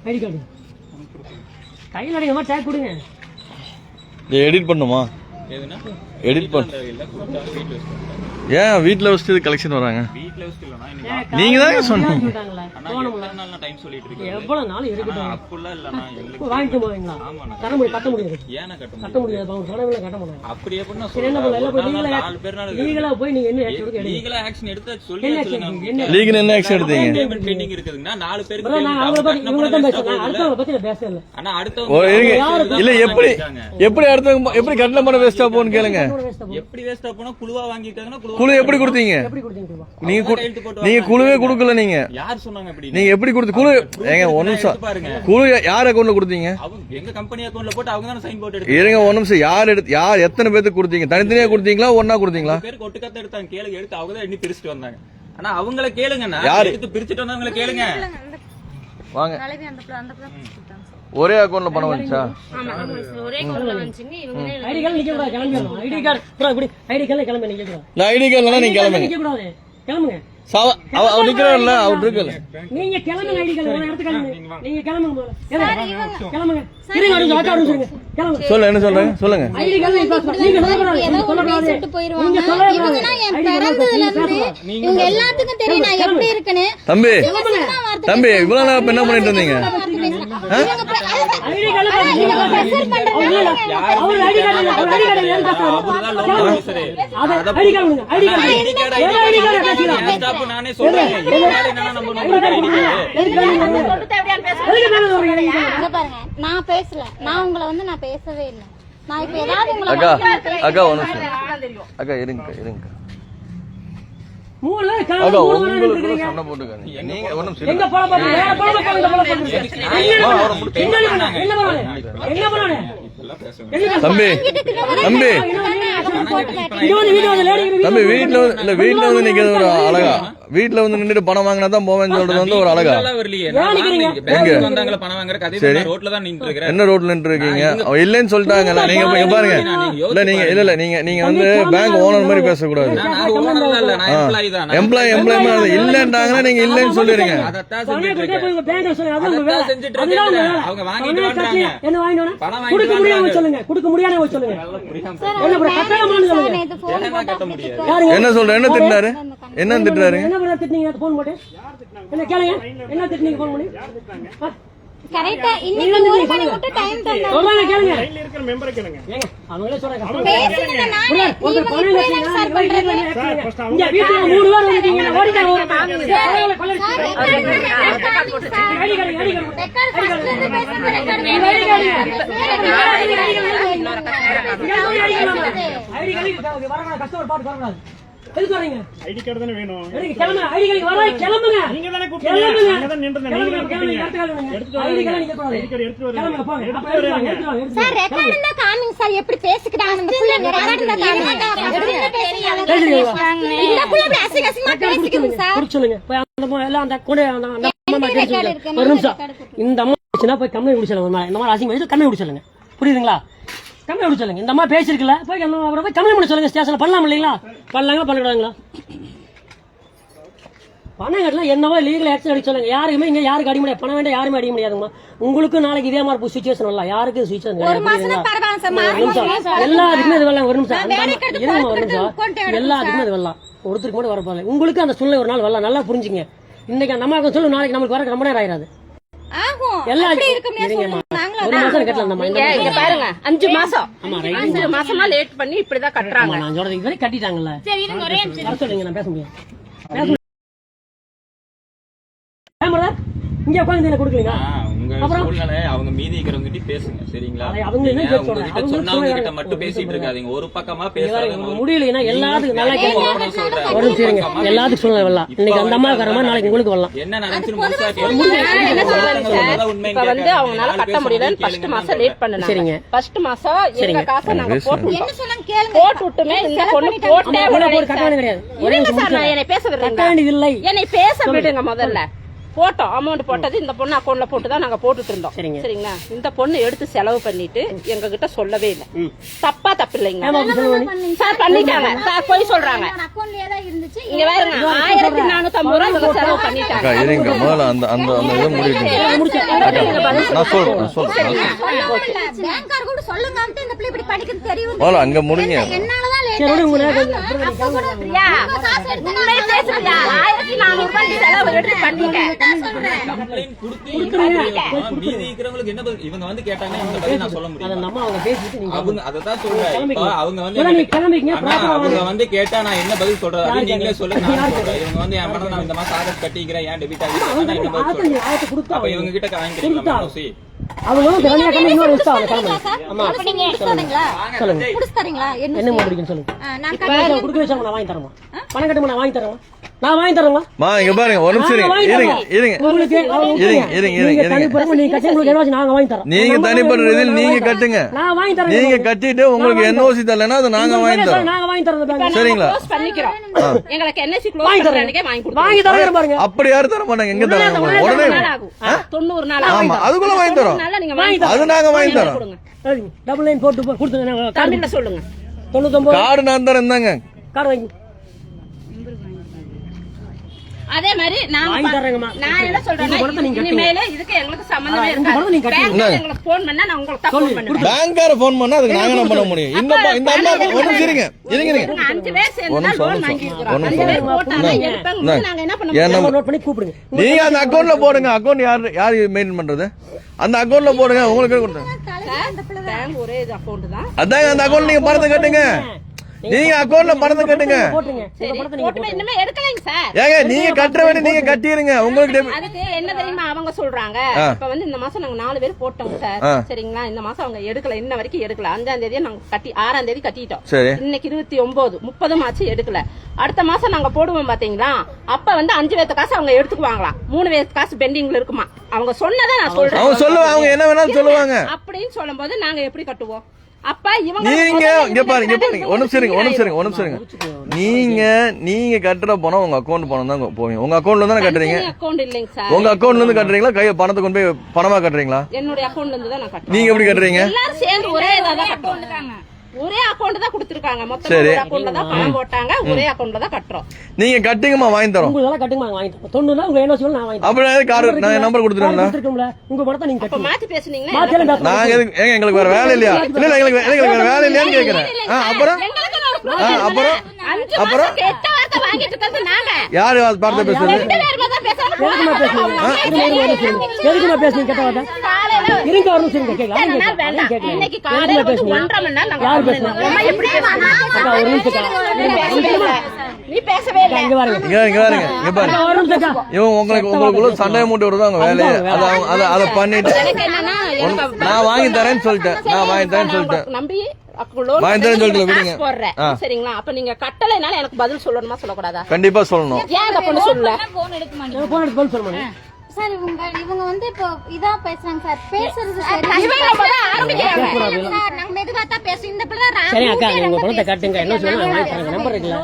ID card கையில் அடிக்க மாதிரி டேக் கொடுங்க. எடிட் பண்ணுமா? எடிட் பண்ண ஏன் வீட்டில் வச்சுட்டு கலெக்ஷன் வராங்க? நீங்க தான் சொன்னீங்க. எவ்வளவு நாள் இருக்கட்டும் வாங்கிட்டு போவீங்களா? கட்ட முடியாது, கட்ட முடியாது, கட்ட முடியாது. அவங்க சொன்னவங்கள கட்ட முடியாது. என்ன பண்ணல லீகலா போய் நீங்க என்ன ஆக்ஷன் எடுத்து லீகல் என்ன ஆக்ஷன் எடுத்தீங்க? அடுத்தவங்க பத்தி பேசல. இல்ல எப்படி அடுத்தவங்க எப்படி கட்டணம் பண்ண வேஸ்டா போன்னு கேளுங்க. எப்படி வேஸ்டா போனா குழுவா வாங்கிட்டாங்கன்னா குழு எப்படி கொடுத்தீங்க? நீங்க குழுவே கொடுக்கல. நீங்க யார் சொன்னாங்க? அப்படி நீங்க எப்படி கொடுத்து குழு ஏங்க ஒரு நிமிஷம் குழு யார் அக்கௌண்ட்ல கொடுத்தீங்க? எங்க கம்பெனி அக்கௌண்ட்ல போட்டு அவங்க தான சைன் போட்டு எடுத்து. இருங்க ஒரு நிமிஷம் யார் எத்தனை பேருக்கு கொடுத்தீங்க? தனித்தனியா கொடுத்தீங்களா ஒண்ணா கொடுத்தீங்களா? பேருக்கு ஒட்டுக்கத்த எடுத்தாங்க. கேளுங்க எடுத்து அவங்க தான் எண்ணி பிரிச்சுட்டு வந்தாங்க. ஆனா அவங்கள கேளுங்கண்ணா, எடுத்து பிரிச்சுட்டு வந்தவங்கள கேளுங்க. வாங்க. ஒரே அக்கௌண்ட்ல பணம் வந்துச்சா? ஒரே அக்கௌண்ட்ல வந்துச்சுங்க. இவங்களே ஐடி கார்டு நிக்க கூடாது, கிளம்பிடணும். ஐடி கார்டு ப்ரோ இப்படி ஐடி கார்டுல கிளம்பி நிக்க கூடாது. நான் ஐடி கார்டுல நீங்க கிளம்புங்க. நிக்க கூடாது, கிளம்புங்க. அவர் நிக்கறல்ல, அவர் இருக்கல. நீங்க கிளம்புங்க. ஐடி கார்டு ஒரு இடத்துக்கு கிளம்புங்க. நீங்க கிளம்புங்க. கிளம்புங்க. இருங்க ஒரு ஆட்டோ சொல்லுங்க. கிளம்புங்க. சொல்ல என்ன சொல்றீங்க? சொல்லுங்க. ஐடி கார்டு இப்ப நீங்க சொல்லக்கூடாது. ஏதோ ஒரு பேசிட்டு போயிடுவாங்க. இவங்கன்னா என் பிறந்ததுல இருந்து இவங்க எல்லாத்துக்கும் தெரியும் நான் எப்படி இருக்கேன்னு. தம்பி இவ்வளவு நேரம் என்ன பண்ணிட்டு இருந்தீங்க? ஐடி கார்டு அவர் ஐடி கார்டு ஏன் பாக்குறாரு? ஐடி கார்டு ஸ்டாப் நானே சொல்றேன். என்னன்னா நம்ம பாருங்க, நான் பேசல. நான் உங்களை வந்து நான் பேசவே இல்லை. நான் இப்ப ஏதாவது உங்களை அக்கா ஒரு நிமிஷம் அக்கா இருங்க உங்களுக்கு சண்டை போட்டுக்காதீங்க. நீங்க ஒரு நிமிஷம் எங்க போற பாருங்க. என்ன பண்ணானே தம்பி வீட்டுல வந்து நிக்கிறது ஒரு அழகா? வீட்டுல வந்து நின்னுட்டு பணம் வாங்கினா தான் போவேன்னு சொல்றது வந்து ஒரு அழகா? என்ன ரோட்ல நின்று இருக்கீங்க? இல்லன்னு சொல்லிட்டாங்க. நீங்க பாருங்க. இல்ல நீங்க வந்து பேங்க் ஓனர் மாதிரி பேசக்கூடாது. எம்ப்ளாய் இல்லன்றாங்கன்னா நீங்க இல்லன்னு சொல்லிருங்க. என்ன சொல்ற? என்ன திட்டினாரு? என்ன திட்டுறாரு? கரெக்ட்டா இன்னைக்கு ஒரு மணி மட்டும் டைம் தந்தா சொல்றாங்க கேளுங்க. லைன்ல இருக்கிற மெம்பரை கேளுங்க. அவங்களே சொல்றாங்க. பேசுங்க. நானே இவங்க இப்படி சார் பண்றீங்க. இங்க வீட்டுல 3 பேர் வந்துட்டீங்க. ஓடிட்டாங்க ஒரு சார் கஸ்டமர் பாத்து வரக்கூடாது. எதுக்கு வரீங்க? ஐடி கார்டு தானே வேணும். கிளம்புங்க. ஐடி கார்டு வர கிளம்புங்க. நீங்க தானே கூப்பிட்டீங்க. நீங்க தான் நின்றீங்க. நீங்க கூப்பிட்டீங்க. எடுத்து ஐடி கார்டு நீங்க கூடாது. ஐடி கார்டு எடுத்து வரேன். கிளம்புங்க போங்க. சார் ரெக்கார்ட்ல காமிங்க சார் எப்படி பேசிக்கிறாங்க நம்ம புள்ளைங்க. ரெக்கார்ட்ல காமிங்க. இந்த புள்ள அசிங்கமா பேசிக்குது சார். குடிச்சலுங்க. போய் அந்த எல்லாம் அந்த கூட அந்த அம்மா கேக்குது. ஒரு நிமிஷம். இந்த அம்மா சின்ன போய் கம்மை குடிச்சலுங்க. இந்த மாதிரி அசிங்கமா கம்மை குடிச்சலுங்க. புரியுதுங்களா? கம்மை குடிச்சலுங்க. இந்த அம்மா பேசிருக்கல. போய் அவரை போய் கம்மை பண்ண சொல்லுங்க. ஸ்டேஷன்ல பண்ணலாம் இல்லைங்களா? பண்ணலாங்களா பண்ணக்கூடாதுங்களா? பணம் கட்டலாம் என்னவோ லீகல் ஆக்ஷன் அடிக்க சொல்லுங்க. யாருக்குமே இங்க யாருக்கு அடிக்க முடியாது. பணம் வேண்டாம் யாருமே அடிக்க முடியாதுமா. உங்களுக்கு நாளைக்கு இதே மாதிரி சுச்சுவேஷன் வரலாம். யாருக்கு சுச்சுவேஷன் எல்லாத்துக்குமே இது வரலாம். ஒரு நிமிஷம் இருங்க. ஒரு நிமிஷம் எல்லாத்துக்குமே இது வரலாம். ஒருத்தருக்கு மட்டும் வரப்போல. உங்களுக்கு அந்த சூழ்நிலை ஒரு நாள் வரலாம். நல்லா புரிஞ்சுங்க. இன்னைக்கு அந்த அம்மாவுக்கு சொல்லு, நாளைக்கு நம்மளுக்கு வர ரொம்ப நேரம் ஆயிராது. ஒரு மாசம் கட்டலாம். இங்க பாருங்க 5 மாசமா லேட் பண்ணி இப்படிதான் கட்டுறாங்க. நான் சொல்றது இதுவரை கட்டிட்டாங்கல்ல. வர சொல்லுங்க. நான் பேச முடியும். இங்க உட்கார்ந்து கொடுக்கலீங்க. அவங்க மீதி இருக்கிறவங்க பேசுங்க. சரிங்களா? அவங்க சொன்னவங்க மட்டும் பேசிட்டு இருக்காதீங்க. ஒரு பக்கமா பேசுறாங்க. முடியல. எல்லாத்துக்கும் நல்லா கேளுங்க. எல்லாத்துக்கும் சூழ்நிலை வரலாம். இன்னைக்கு அந்த அம்மா இருக்கிற மாதிரி நாளைக்கு உங்களுக்கு வரலாம். என்ன நடந்துச்சுன்னு இப்ப வந்து அவங்களால கட்ட முடியலன்னு ஃபர்ஸ்ட் மாசம் லேட் பண்ணாங்க. சரிங்க. ஃபர்ஸ்ட் மாசம் எங்க காசை நாங்க போட்டு என்ன சொன்னாங்க கேளுங்க. போட்டு விட்டுமே இந்த பொண்ணு போட்டே கட்டாயம் கிடையாது. இருங்க சார், நான் என்னை பேச விடுறேன். என்னை பேச விடுங்க. முதல்ல போட்டோம். அமௌண்ட் போட்டது இந்த பொண்ணு அக்கௌண்ட்ல போட்டுதான் நாங்க போட்டுட்டு இருந்தோம். சரிங்களா? இந்த பொண்ணு எடுத்து செலவு பண்ணிட்டு எங்க கிட்ட சொல்லவே இல்லை. தப்பு இல்லைங்க சார். பண்ணிட்டாங்க சார். போய் சொல்றாங்க. இங்க பாருங்க 1450 ரூபாய் செலவு பண்ணிட்டாங்க. நீங்க பதில் நான் சொல்றேன் பேங்கார் கூட சொல்லுங்கன்ட்டு இந்த பிள்ளை இப்படி படிக்கிறது தெரியும். போல அங்க முடிங்க. என்னாலதான் லேட் சரி உங்க பிரியா, உண்மை பேசுறியா? 1400 ரூபாய் செலவு எடுத்து பண்ணீங்க. கம்ப்ளைண்ட் கொடுத்தீங்க. மீதி இருக்கிறவங்களுக்கு என்ன பதில்? இவங்க வந்து கேட்டாங்க இந்த பதில் நான் சொல்ல முடியும். அந்த அம்மா அவங்க பேசிட்டு நீங்க அவங்க அததான் சொல்றேன். இப்ப அவங்க வந்து நீ கிளம்பிங்க. அண்ணா, அவங்க வந்து கேட்டா நான் என்ன பதில் சொல்றது அப்படின்னு நீங்களே சொல்லுங்க. நான் சொல்றேன். இவங்க வந்து என் பணம் நான் இந்த மாசம் ஆகஸ்ட் கட்டிக்கிறேன், ஏன் டெபிட் ஆகுது நான் என்ன பதில் சொல்றேன்? ஆயத்தை கொடுத்தா அப்ப இவங்க கிட்ட வாங்கிக்கிறீங்களா மனோசி? அவங்களும் திறமையா கண்ணு இன்னொரு விஷயம் அவளை கிளம்பு. ஆமா அப்ப நீங்க எடுத்துறீங்களா? சொல்லுங்க குடிச்சு தரீங்களா? என்ன முடிக்குன்னு சொல்லுங்க. நான் கொடுக்க வச்சா நான் வாங்கி தரமா? பணம் கட்டுமா நான் வாங்கி தரமா? நான் வாங்கி தரமா? மா இங்க பாருங்க ஒரு நிமிஷம் இருங்க. உங்களுக்கு இருங்க. தனிப்பட்ட நீங்க கட்டி உங்களுக்கு எவ்வளவு நாங்க வாங்கி தரோம். நீங்க தனிப்பட்ட இதில் நீங்க கட்டுங்க. நான் வாங்கி தரேன். நீங்க கட்டிட்டு உங்களுக்கு NOC தரலன்னா அது நாங்க வாங்கி தரோம். நாங்க வாங்கி தரோம். இப்ப நாங்க சரிங்களா? close பண்ணிக்கிறோம். எங்களுக்கு NSC க்ளோஸ் பண்றதுக்கே வாங்கி கொடுங்க. வாங்கி தரேன் பாருங்க. அப்படி யாரும் தர மாட்டாங்க. எங்க தராங்க உடனே? 90 நாள் ஆகும். 90 நாள் ஆகும். ஆமா அதுக்குள்ள வாங்கி தரோம். நல்லா நீங்க வாங்கி அது நாங்க வாங்கி தரோம். கொடுங்க. டபுள் லைன் போட்டு கொடுத்துங்க. தமிழ்ல சொல்லுங்க. 99 கார்டு நான் தரேன் தாங்க. கார்டு வாங்கி அதே மாதிரி நான் வாங்கி தரேங்கம்மா. நான் என்ன சொல்றேன்னா இனிமேல இதுக்கு எங்களுக்கு சம்பந்தமே பணத்தை நீங்க இருக்காது. கட்டுங்க. பேங்க்ல எங்களுக்கு ஃபோன் பண்ணா நான் உங்களுக்கு தான் ஃபோன் பண்ணுவேன். பேங்க்கார போன் பண்ணா அதுக்கு நாங்க என்ன பண்ண முடியும்? இந்த அம்மா ஒண்ணு இருங்க. நாங்க 5 பேர் சேர்ந்து தான் லோன் வாங்கி இருக்கோம். 5 பேர் போட்டாங்க எடுப்பாங்க. நாங்க என்ன பண்ண முடியும்? நம்பர் நோட் பண்ணி கூப்பிடுங்க. நீங்க அந்த அக்கவுண்ட்ல போடுங்க. அக்கவுண்ட் யார் மெயின்டைன் பண்றது? அந்த அக்கவுண்ட்ல போடுங்க. உங்களுக்கு கொடுங்க. பேங்க் ஒரே இது அக்கவுண்ட் தான். அதாங்க அந்த அக்கவுண்ட் நீங்க பணத்தை கட்டுங்க. நீங்க அக்கவுண்ட்ல பணத்தை கட்டுங்க. போட்டுங்க. உங்க பணத்தை நீங்க போட்டு இன்னுமே எடுக்கலைங்க சார். ஏங்க நீங்க கட்டுற வேண்டிய நீங்க கட்டிருங்க. உங்களுக்கு அதுக்கு என்ன தெரியுமா அவங்க சொல்றாங்க? இப்ப வந்து இந்த மாசம் நாங்க 4 பேர் போட்டோம் சார். சரிங்களா? இந்த மாசம் அவங்க எடுக்கல. இன்ன வரைக்கும் எடுக்கல. 5ஆம் தேதி நாங்க கட்டி 6ஆம் தேதி கட்டிட்டோம். சரி. இன்னைக்கு 29 30 ஆச்சு எடுக்கல. அடுத்த மாசம் நாங்க போடுவோம் பாத்தீங்களா? அப்ப வந்து 5 பேர்த்த காசு அவங்க எடுத்துக்குவாங்களாம். 3 பேர்த்த காசு பெண்டிங்ல இருக்குமா? அவங்க சொன்னதை நான் சொல்றேன். அவங்க சொல்லுவாங்க. அவங்க என்ன வேணாலும் சொல்லுவாங்க. அப்படின்னு சொல்லும்போது நாங்க எப்படி கட்டுவோம்? அப்ப இவங்க நீங்க இங்க பாருங்க ஒரு நிமிஷம் இருங்க. நீங்க கட்டுற பணம் உங்க அக்கவுண்ட் பணம் தான் போவீங்க. உங்க அக்கவுண்ட்ல தானே கட்டுறீங்க? அக்கவுண்ட் இல்லைங்க சார். உங்க அக்கவுண்ட்ல இருந்து கட்டுறீங்களா? கைய பணத்தை கொண்டு போய் பணமா கட்டுறீங்களா? என்னோட அக்கவுண்ட்ல இருந்து தான் நான் கட்டுறேன். நீங்க எப்படி கட்டுறீங்க? எல்லாரும் சேர்ந்து ஒரே இதான் கட்டுறாங்க. ஒரே அக்கவுண்ட் தான் கொடுத்திருக்காங்க. மொத்தம் ஒரு அக்கவுண்ட்ல தான் பணம் போட்டாங்க. ஒரே அக்கவுண்ட்ல தான் கட்டுறோம். நீங்க கட்டுங்கமா வாங்கி தரோம். உங்களுக்கு கட்டுங்க வாங்கி தரோம். 90 உங்க NOC நான் வாங்கி தரேன். அப்ப கார்டு நான் நம்பர் கொடுத்துறேன்ல. உங்க பணத்தை நீங்க அப்ப கட்டுங்க. மாத்தி பேசுனீங்களா? நாங்க ஏங்க எங்களுக்கு வேற வேலை இல்லையா? இல்ல எங்களுக்கு வேற வேலை இல்லையான்னு கேக்குறேன். அப்புறம் அப்புறம் கெட்ட வார்த்தை வாங்கிட்டு இருக்கிறது நாங்க. யாரு பார்த்து பேசுறது? எதுக்குமா பேசுறீங்க கெட்ட வார்த்தை? இருங்க ஒரு நிமிஷம் கேட்கலாம். இன்னைக்கு காலையில வந்து 1.5 மணி நேரம் நாங்க அம்மா எப்படி பேசுறீங்க? ஒரு நிமிஷம் நீ பேசவே இல்ல. இங்க பாருங்க. ஒரு நிமிஷம் இவன் உங்களுக்குள்ள சண்டை மூட்டி விடுறது அவங்க வேலையை. அதை பண்ணிட்டு எனக்கு என்னன்னா நான் வாங்கி தரேன்னு சொல்லிட்டேன். நம்பி வாங்கி தரேன்னு சொல்லிட்டு விடுங்க. சரிங்களா? அப்ப நீங்க கட்டளைனால எனக்கு பதில் சொல்லணுமா சொல்லக்கூடாதா? கண்டிப்பா சொல்லணும். ஏன் அந்த பொண்ணு சொல்லல? போன் எடுக்க மாட்டேன் போன் எடுத்து சொல்ல மாட்டேன். சார். இவங்க வந்து இப்போ இதா பேசுறாங்க சார். பேசுறது சரி. இவங்க முதல்ல ஆரம்பிக்கிறாங்க. சார் நாங்க மெதுவா தான் பேசுறோம். இந்த பிள்ளை சரி அக்கா நீங்க உங்க பணத்தை கட்டுங்க. என்ன சொல்ல நான் வாங்கி தரேன். நம்பர் இருக்குல்ல?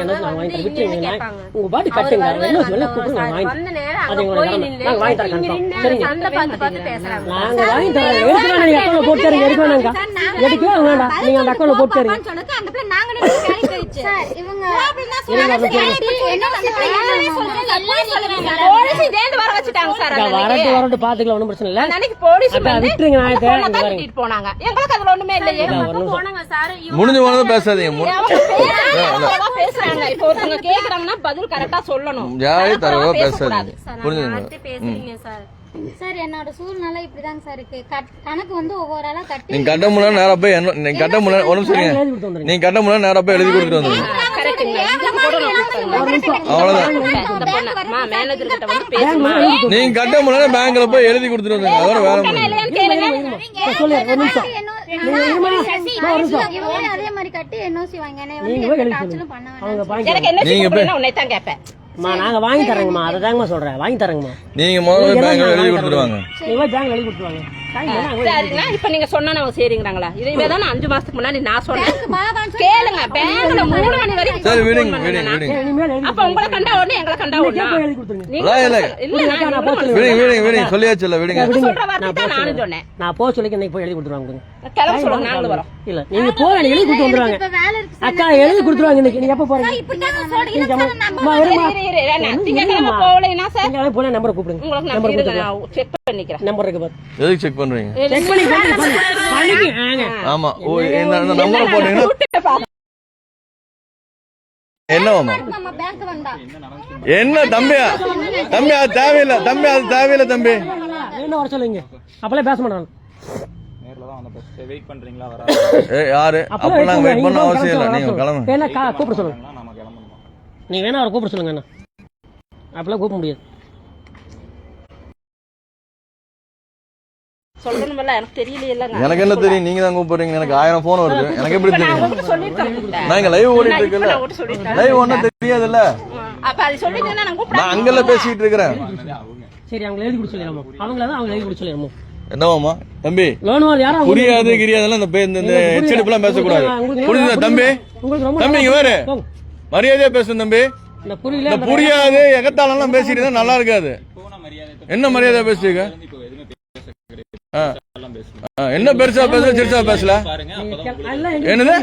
என்ன நான் வாங்கி தரேன். விட்டுருங்க. உங்க பாட்டி கட்டுங்க. என்ன சொல்ல கூப்பிடுங்க நான் வாங்கி தரேன். அது உங்க நான் வாங்கி தரேன் கன்ஃபார்ம். சரிங்க. அந்த பார்த்து பேசுறாங்க. நாங்க வாங்கி தரேன். எடுக்கணும் நீங்க அக்கவுண்ட்ல போட்டு தரீங்க. எடுக்கணும்ங்க. எடுக்கவே வேண்டாம். நீங்க அந்த அக்கவுண்ட்ல போட்டு தரீங்க. சொன்னது அந்த பிள்ளை நாங்க வேலைக்கு போயிடுச்சு. சார் இவங்க அப்படினா சொன்னாங்க. என்ன சொல்றாங்க? போலீஸ் இதேந்து வர வச்சிட்டாங்க சார். வரட்டு பாத்துக்கலாம். ஒண்ணும் பிரச்சனை இல்ல. அன்னைக்கு போலீஸ் வந்து விட்டுருங்க. நான் கூட்டிட்டு போனாங்க. எங்களுக்கு அதுல ஒண்ணுமே இல்லையே. போனாங்க சார். முடிஞ்ச போனது பேசாதீங்க. பேசுறாங்க. இப்போ ஒருத்தவங்க கேக்குறாங்கன்னா பதில் கரெக்டா சொல்லணும். ஜாலி தரவா பேசாதீங்க. புரிஞ்சுங்க. பேசுறீங்க சார். சார் என்னோட சூழ்நிலை இப்படிதாங்க சார் இருக்கு. கணக்கு வந்து ஒவ்வொரு ஆளா கட்டி நீங்க கட்ட முடியல நேரா போய் நீங்க கட்ட முடியல ஒரு நிமிஷம் நீங்க கட்ட முடியல நேரா போய் எழுதி கொடுத்துட்டு வந்துருங்க. மேனேஜர் கிட்ட வந்து பேசுமா. நீங்க கட்ட முடியல பேங்க்ல போய் எழுதி கொடுத்துட்டு வந்துருங்க. அதோட வேற முடியும். அதே மாதிரி கட்டி NOC வாங்க. எனக்கு என்ன செய்யணும் உன்னை தான் கேட்பேன். நாங்க வாங்கி தரேங்கம்மா. அதை தாங்கம்மா சொல்றேன். வாங்கி தரேங்கம்மா. நீங்க முதல்ல பேங்க்ல எழுதி கொடுத்துருவாங்க. நீங்க பேங்க் எழுதி கொடுத்துருவாங்க. சரிங்களா? இப்ப நீங்க சொன்னா அவங்க சரிங்கிறாங்களா? இதுவே தான் 5 மாசத்துக்கு முன்னாடி நான் சொன்னேன். கேளுங்க, பேங்க்ல 3 மணி வரைக்கும் சரி phone விடுங்க பண்ணேன் நான். விடுங்க இனிமேல் எழுதி அப்ப உங்களை கண்டா உடனே எங்களை கண்டா உடனே எழுதி கொடுத்துருங்க. நீங்க இல்ல, இல்ல. இல்ல நான் விடுங்க சொல்லியாச்சுல்ல விடுங்க. சொல்ற வார்த்தை தான் நானும் சொன்னேன். நான் போக சொல்லி இன்னைக்கு போய் எழுதி கொடுத்துருவாங்க. கிளம்ப சொல்லுங்க, நாங்களும் வரோம். இல்ல நீங்க போக எழுதி கொடுத்து வந்துருவாங்க. இப்ப வேலை இருக்கு சார். அக்கா எழுதி கொடுத்துருவாங்க இன்னைக்கு. நீங்க எப்ப போறீங்க? இப்படிதான் சொல்றீங்க. இல்ல சார், நம்ம அம்மா, வருமா? இரு, என்ன, திங்கட்கிழமை போகலைன்னா சார் நீங்க போன நம்பரை கூப்பிடுங்க. உங்களுக்கு நான் நம்பர் இருங்க, கொடுத்துருங்க. நான் செக் பண்ணிக்கிறேன். நம்பர் இருக்கு பாரு. எதுக்கு செக் பண்றீங்க? செக் பண்ணி பண்ணிக்க. ஆமா ஓ என்ன நம்பர் போட்டீங்கன்னா என்னவாமா நம்ம பேங்க் வந்தா என்ன தம்பியா தம்பி அது தேவையில்லை தம்பி அது தேவையில்லை தம்பி என்ன வர சொல்லுங்க. அப்பளே பேச மாட்டாங்க. நேர்ல தான் வந்து வெயிட் பண்றீங்களா? வர யாரு அப்பெல்லாம் வெயிட் பண்ண அவசியம் இல்லை. நீங்க கிளம்புங்க. என்ன கூப்பிட சொல்லுங்க. நாம கிளம்பணுமா? நீங்க வேணா அவரை கூப்பிட சொல்லுங்க. என்ன அப்பெல்லாம் கூப்பிட முடியாது. சொல்லணும்ல, எனக்கு தெரியலையேங்க. எனக்கு என்ன தெரியும்? நீங்க தான் கூப்பிடுறீங்க. எனக்கு 1000 போன் வருது. எனக்கு எப்படி நான் தெரியும்? உங்களுக்கு சொல்லிட்டேன். நான் இங்க லைவ் ஓடிட்டு இருக்குல்ல. நான் உங்களுக்கு சொல்லிட்டேன். லைவ் ஒண்ணும் தெரியாதுல்ல. அப்ப அது சொல்லிட்டேன்னா நான் கூப்பிட நான் அங்கல பேசிட்டு இருக்கிறேன். சரி அவங்க எழுதி கொடுக்க சொல்லிடுறோம். அவங்கள தான் அவங்க எழுதி கொடுக்க சொல்லிடுறோம். என்னவாமா தம்பி லோன் வால் யாரா புரியாது கிரியாதெல்லாம் இந்த எச்சரிப்புலாம் பேசக்கூடாது. புரியுதா தம்பி? உங்களுக்கு ரொம்ப தம்பி இங்க வேறு மரியாதையா பேசும் தம்பி. இந்த புரியல இந்த புரியாது எகத்தாலெல்லாம் பேசிட்டு இருந்தா நல்லா இருக்காது. என்ன மரியாதை பேசுறீங்க? என்ன பெருசா பேசல சிறுசா பேசல? பாருங்க, அப்பதான் என்னது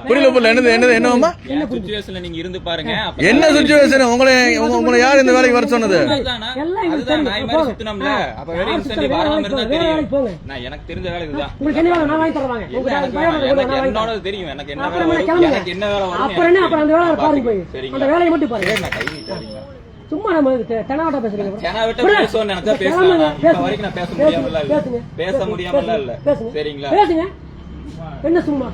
புரியல புரியல என்னது என்னது என்னவாமா சிச்சுவேஷன்ல நீங்க இருந்து பாருங்க. என்ன சுச்சுவேஷன்? உங்களை யார் இந்த வேலைக்கு வர சொன்னது? அதுதான் நான் மாதிரி சுத்தினோம்ல. அப்ப வேற இன்சென்டிவ் வராம இருந்தா தெரியும். நான் எனக்கு தெரிஞ்ச வேலை இதுதான். உங்களுக்கு என்ன வேலை நான் வாங்கி தருவாங்க. எனக்கு என்னோட தெரியும். எனக்கு என்ன வேலை வரும், எனக்கு என்ன வேலை வரும். அப்புறம் என்ன அப்புறம் அந்த வேலையை பாருங்க போய். அந்த வேலையை மட்டும் பாருங்க. நான் கை நீட்டாதீங்க. சும்மா நம்ம தெனாவட்ட பேசுறீங்க. தெனாவட்ட பேசணும்னு நினைச்சா பேசலாம். இப்ப வரைக்கும் நான் பேச முடியாமல இல்ல. பேச முடியாமல இல்ல. சரிங்களா? பேசுங்க. என்ன சும்மா